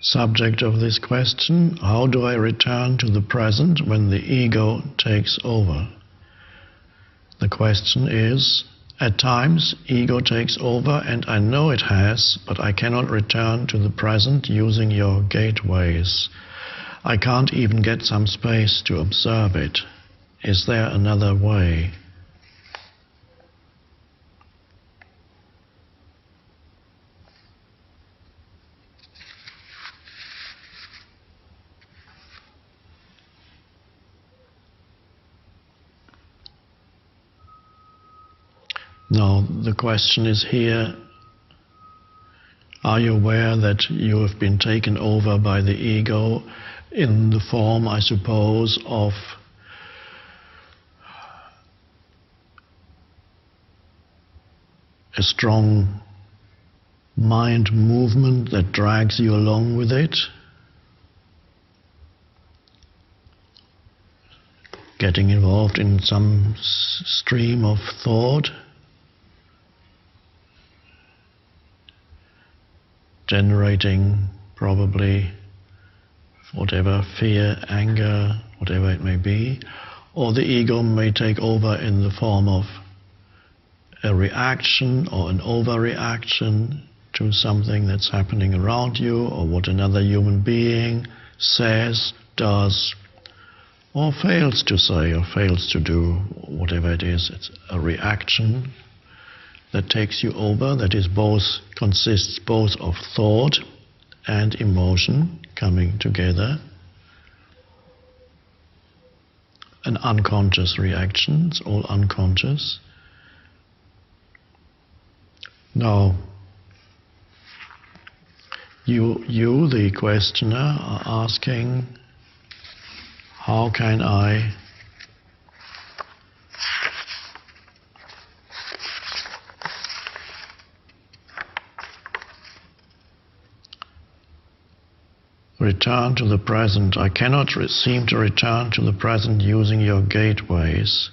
Subject of this question: how do I return to the present when the ego takes over? The question is, at times ego takes over and I know it has, but I cannot return to the present using your gateways. I can't even get some space to observe it. Is there another way? Now, the question is here, are you aware that you have been taken over by the ego in the form, I suppose, of a strong mind movement that drags you along with it? Getting involved in some stream of thought? Generating probably whatever fear, anger, whatever it may be, or the ego may take over in the form of a reaction or an overreaction to something that's happening around you, or what another human being says, does, or fails to say or fails to do, whatever it is. It's a reaction that takes you over, that is consists both of thought and emotion coming together. An unconscious reaction, it's all unconscious. Now, you, the questioner, are asking, how can I return to the present? I cannot seem to return to the present using your gateways.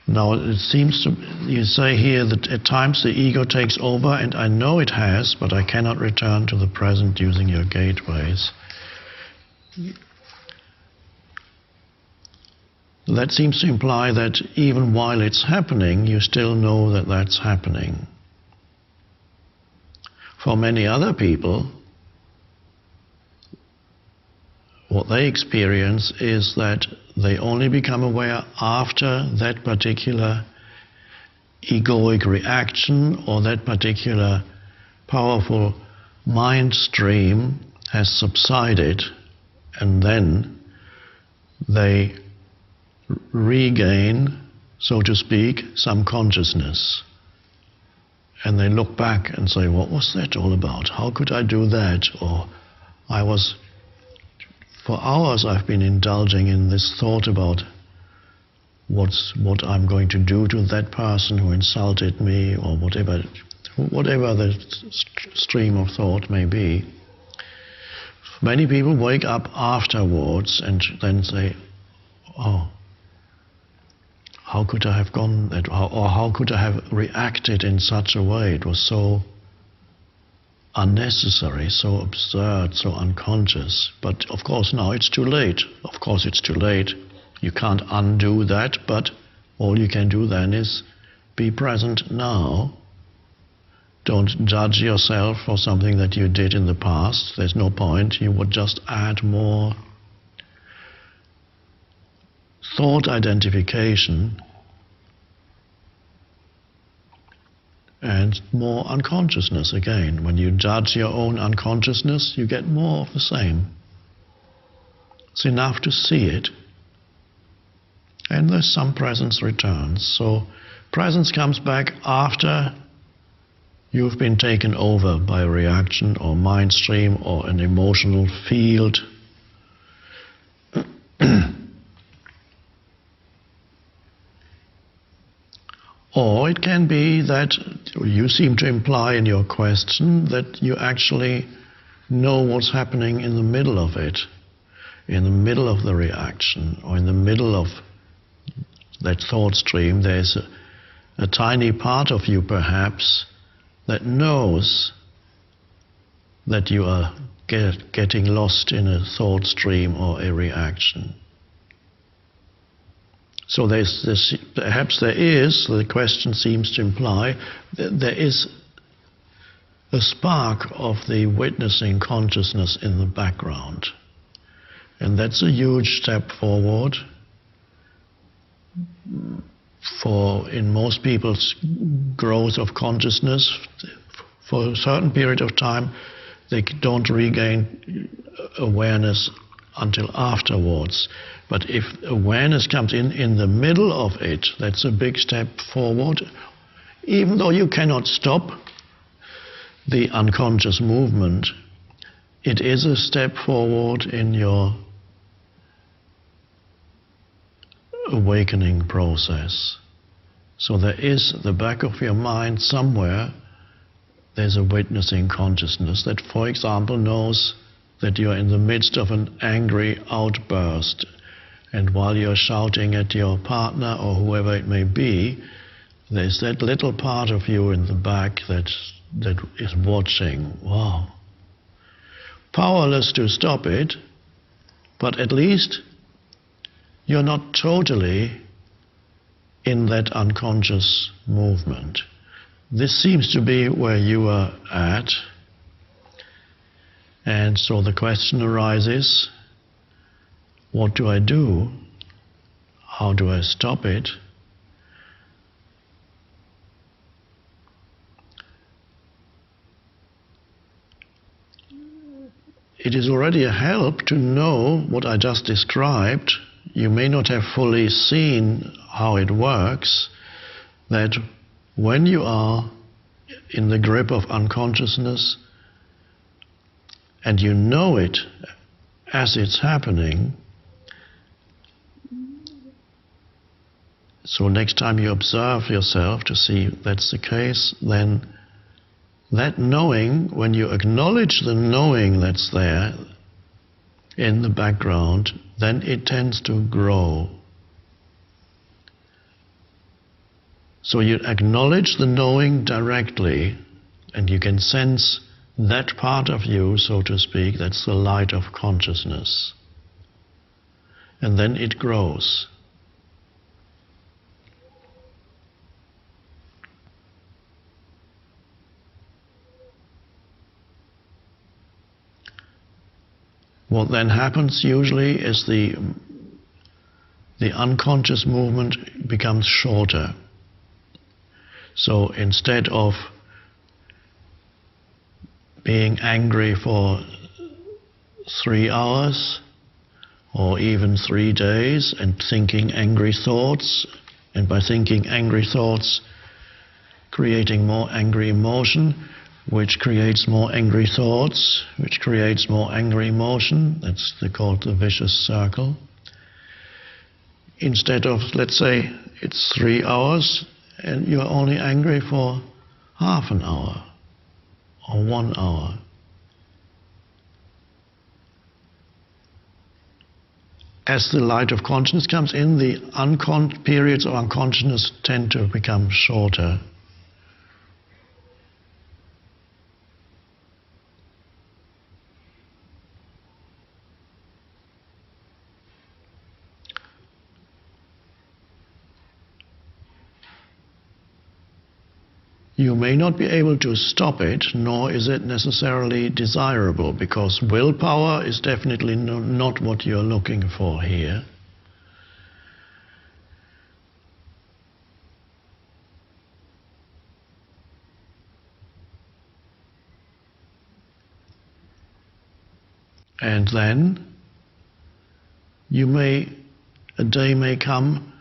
Now, it seems to, you say here that at times the ego takes over and I know it has, but I cannot return to the present using your gateways. That seems to imply that even while it's happening, you still know that that's happening. For many other people, what they experience is that they only become aware after that particular egoic reaction or that particular powerful mind stream has subsided, and then they regain, so to speak, some consciousness. And they look back and say, what was that all about? How could I do that? Or for hours I've been indulging in this thought about what I'm going to do to that person who insulted me, or whatever the stream of thought may be. Many people wake up afterwards and then say, oh, how could I have gone that, or how could I have reacted in such a way? It was so unnecessary, so absurd, so unconscious. But of course now it's too late. Of course it's too late. You can't undo that, but all you can do then is be present now. Don't judge yourself for something that you did in the past. There's no point. You would just add more thought identification and more unconsciousness again. When you judge your own unconsciousness, you get more of the same. It's enough to see it, and there's some presence returns. So presence comes back after you've been taken over by a reaction or mind stream or an emotional field. Or it can be that you seem to imply in your question that you actually know what's happening in the middle of it, in the middle of the reaction, or in the middle of that thought stream. There's a tiny part of you perhaps that knows that you are getting lost in a thought stream or a reaction. So there's this, perhaps there is, the question seems to imply, that there is a spark of the witnessing consciousness in the background. And that's a huge step forward for, in most people's growth of consciousness. For a certain period of time, they don't regain awareness until afterwards. But if awareness comes in the middle of it, that's a big step forward. Even though you cannot stop the unconscious movement, it is a step forward in your awakening process. So there is, at the back of your mind somewhere, there's a witnessing consciousness that, for example, knows that you're in the midst of an angry outburst, and while you're shouting at your partner or whoever it may be, there's that little part of you in the back that is watching. Wow. Powerless to stop it, but at least you're not totally in that unconscious movement. This seems to be where you are at. And so the question arises, what do I do? How do I stop it? It is already a help to know what I just described. You may not have fully seen how it works, that when you are in the grip of unconsciousness and you know it as it's happening, so next time you observe yourself to see that's the case, then that knowing, when you acknowledge the knowing that's there in the background, then it tends to grow. So you acknowledge the knowing directly, and you can sense that part of you, so to speak, that's the light of consciousness. And then it grows. What then happens usually is the unconscious movement becomes shorter. So instead of being angry for 3 hours or even 3 days and thinking angry thoughts, and by thinking angry thoughts creating more angry emotion, which creates more angry thoughts, which creates more angry emotion. That's called the vicious circle. Instead of, let's say, it's 3 hours and you're only angry for half an hour or 1 hour. As the light of consciousness comes in, the periods of unconsciousness tend to become shorter. You may not be able to stop it, nor is it necessarily desirable, because willpower is definitely not what you're looking for here. And then a day may come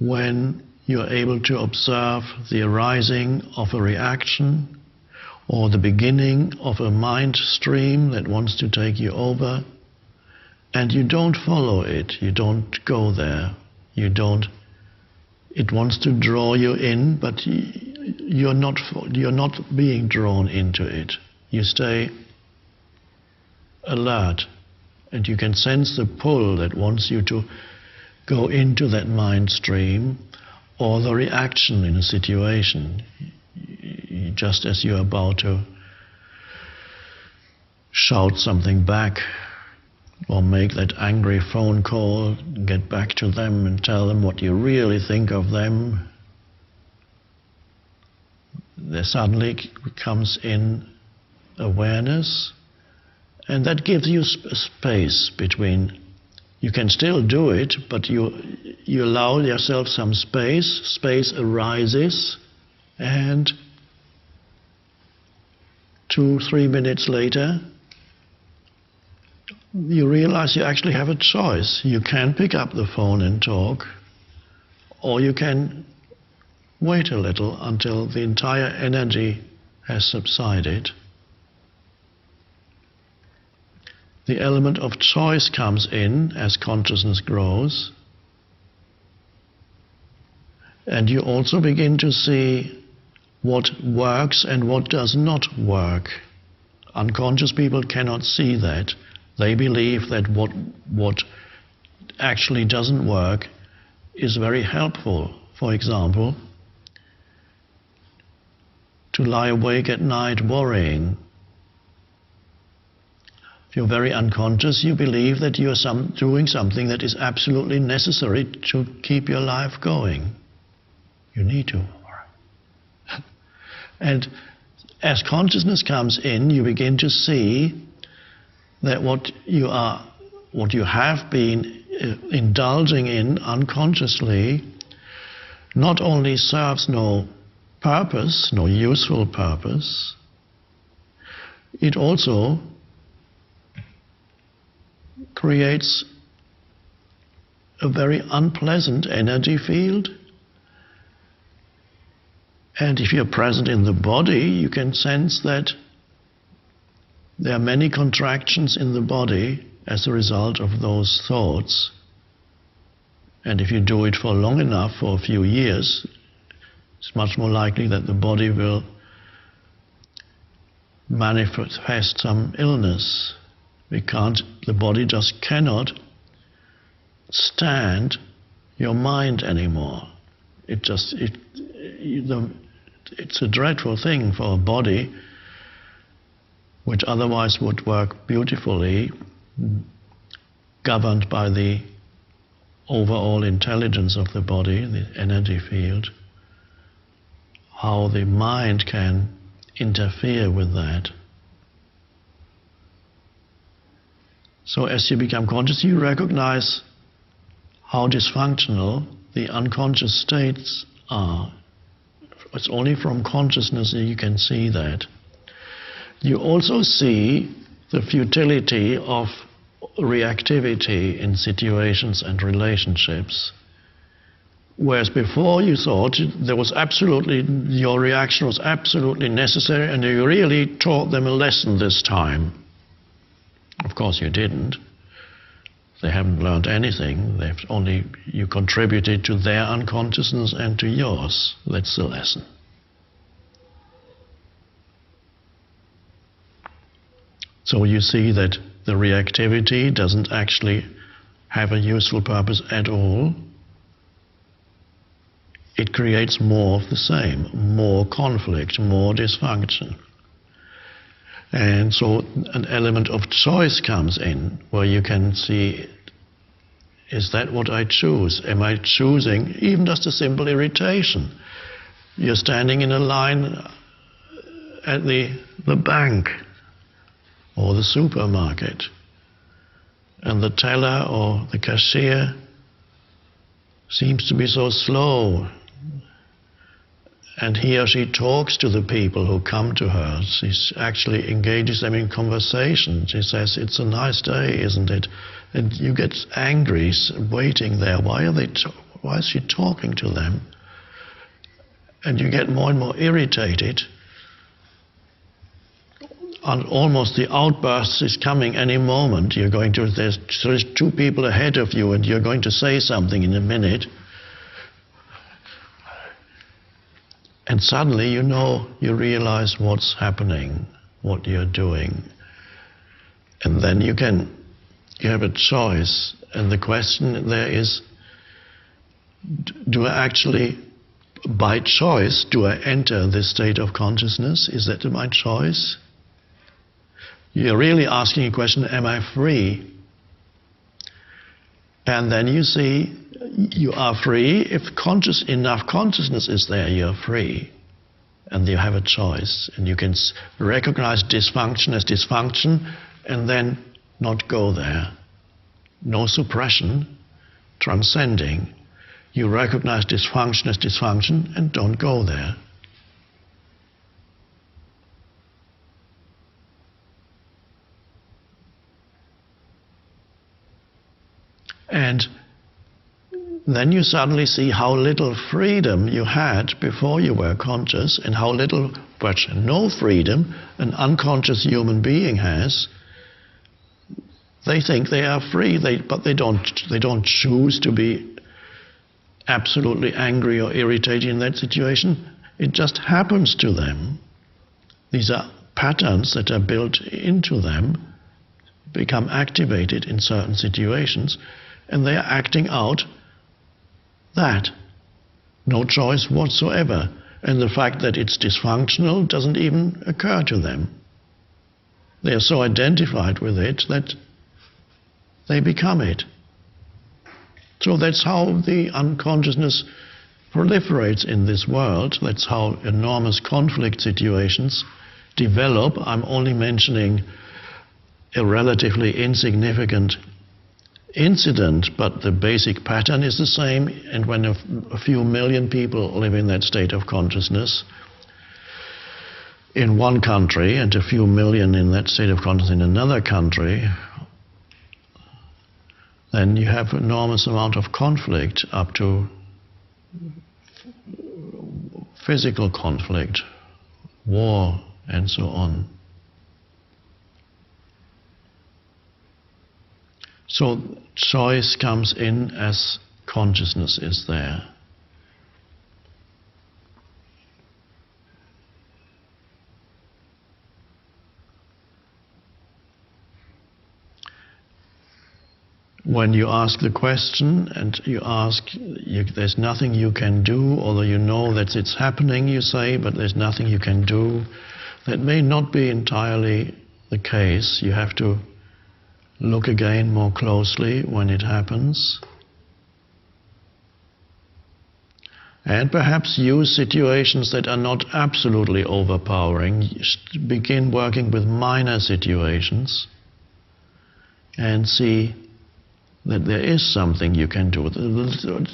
when you're able to observe the arising of a reaction or the beginning of a mind stream that wants to take you over, and you don't follow it, you don't go there, it wants to draw you in, but you're not being drawn into it. You stay alert, and you can sense the pull that wants you to go into that mind stream, or the reaction in a situation, just as you're about to shout something back, or make that angry phone call, get back to them and tell them what you really think of them, there suddenly comes in awareness, and that gives you space between. You can still do it, but you allow yourself some space. Space arises, and 2-3 minutes later, you realize you actually have a choice. You can pick up the phone and talk, or you can wait a little until the entire energy has subsided. The element of choice comes in as consciousness grows, and you also begin to see what works and what does not work. Unconscious people cannot see that. They believe that what actually doesn't work is very helpful. For example, to lie awake at night worrying. If you're very unconscious, you believe that you're doing something that is absolutely necessary to keep your life going. You need to. And as consciousness comes in, you begin to see that what you have been indulging in unconsciously not only serves no purpose, no useful purpose, it also creates a very unpleasant energy field. And if you're present in the body, you can sense that there are many contractions in the body as a result of those thoughts. And if you do it for long enough, for a few years, it's much more likely that the body will manifest some illness. The body just cannot stand your mind anymore. It's a dreadful thing for a body which otherwise would work beautifully, governed by the overall intelligence of the body, the energy field, how the mind can interfere with that. So as you become conscious, you recognize how dysfunctional the unconscious states are. It's only from consciousness that you can see that. You also see the futility of reactivity in situations and relationships. Whereas before you thought your reaction was absolutely necessary and you really taught them a lesson this time. Of course you didn't. They haven't learned anything. You contributed to their unconsciousness and to yours. That's the lesson. So you see that the reactivity doesn't actually have a useful purpose at all. It creates more of the same, more conflict, more dysfunction. And so an element of choice comes in, where you can see, is that what I choose? Am I choosing even just a simple irritation? You're standing in a line at the bank or the supermarket, and the teller or the cashier seems to be so slow, and he or she talks to the people who come to her. She actually engages them in conversation. She says, "It's a nice day, isn't it?" And you get angry waiting there. Why is she talking to them? And you get more and more irritated. And almost the outburst is coming any moment. There's 2 people ahead of you and you're going to say something in a minute. And suddenly you realize what's happening, what you're doing. And then you have a choice. And the question there is, do I actually, by choice, do I enter this state of consciousness? Is that my choice? You're really asking a question, am I free? And then you see you are free. If enough consciousness is there, you're free. And you have a choice. And you can recognize dysfunction as dysfunction and then not go there. No suppression, transcending. You recognize dysfunction as dysfunction and don't go there. And then you suddenly see how little freedom you had before you were conscious, and how little, but no freedom an unconscious human being has. They think they are free, but they don't choose to be absolutely angry or irritated in that situation. It just happens to them. These are patterns that are built into them, become activated in certain situations, and they are acting out that. No choice whatsoever. And the fact that it's dysfunctional doesn't even occur to them. They are so identified with it that they become it. So that's how the unconsciousness proliferates in this world. That's how enormous conflict situations develop. I'm only mentioning a relatively insignificant incident, but the basic pattern is the same. And when a few million people live in that state of consciousness in one country, and a few million in that state of consciousness in another country, then you have an enormous amount of conflict, up to physical conflict, war, and so on. So choice comes in as consciousness is there. When you ask the question and you ask, there's nothing you can do, although you know that it's happening, you say, but there's nothing you can do. That may not be entirely the case. You have to look again more closely when it happens. And perhaps use situations that are not absolutely overpowering. Begin working with minor situations and see that there is something you can do.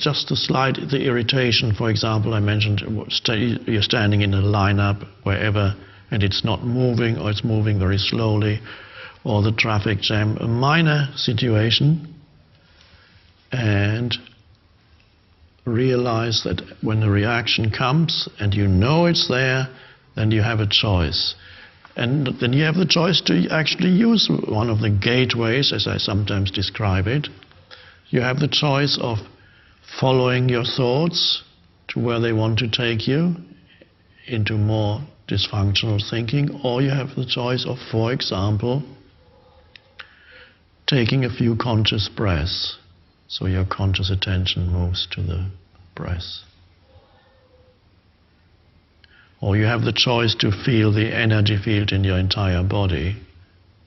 Just the irritation, for example, I mentioned, you're standing in a lineup wherever and it's not moving, or it's moving very slowly, or the traffic jam, a minor situation, and realize that when the reaction comes and you know it's there, then you have a choice. And then you have the choice to actually use one of the gateways, as I sometimes describe it. You have the choice of following your thoughts to where they want to take you, into more dysfunctional thinking, or you have the choice of, for example, taking a few conscious breaths, so your conscious attention moves to the breath. Or you have the choice to feel the energy field in your entire body.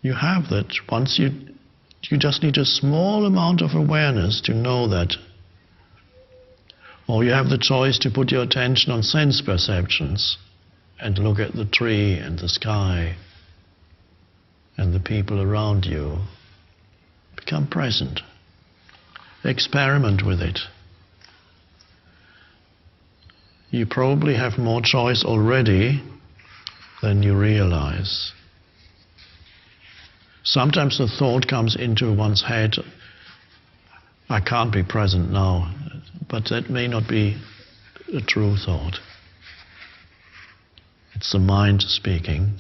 You have that. Once you just need a small amount of awareness to know that. Or you have the choice to put your attention on sense perceptions and look at the tree and the sky and the people around you. Become present. Experiment with it. You probably have more choice already than you realize. Sometimes the thought comes into one's head, I can't be present now, but that may not be a true thought. It's the mind speaking.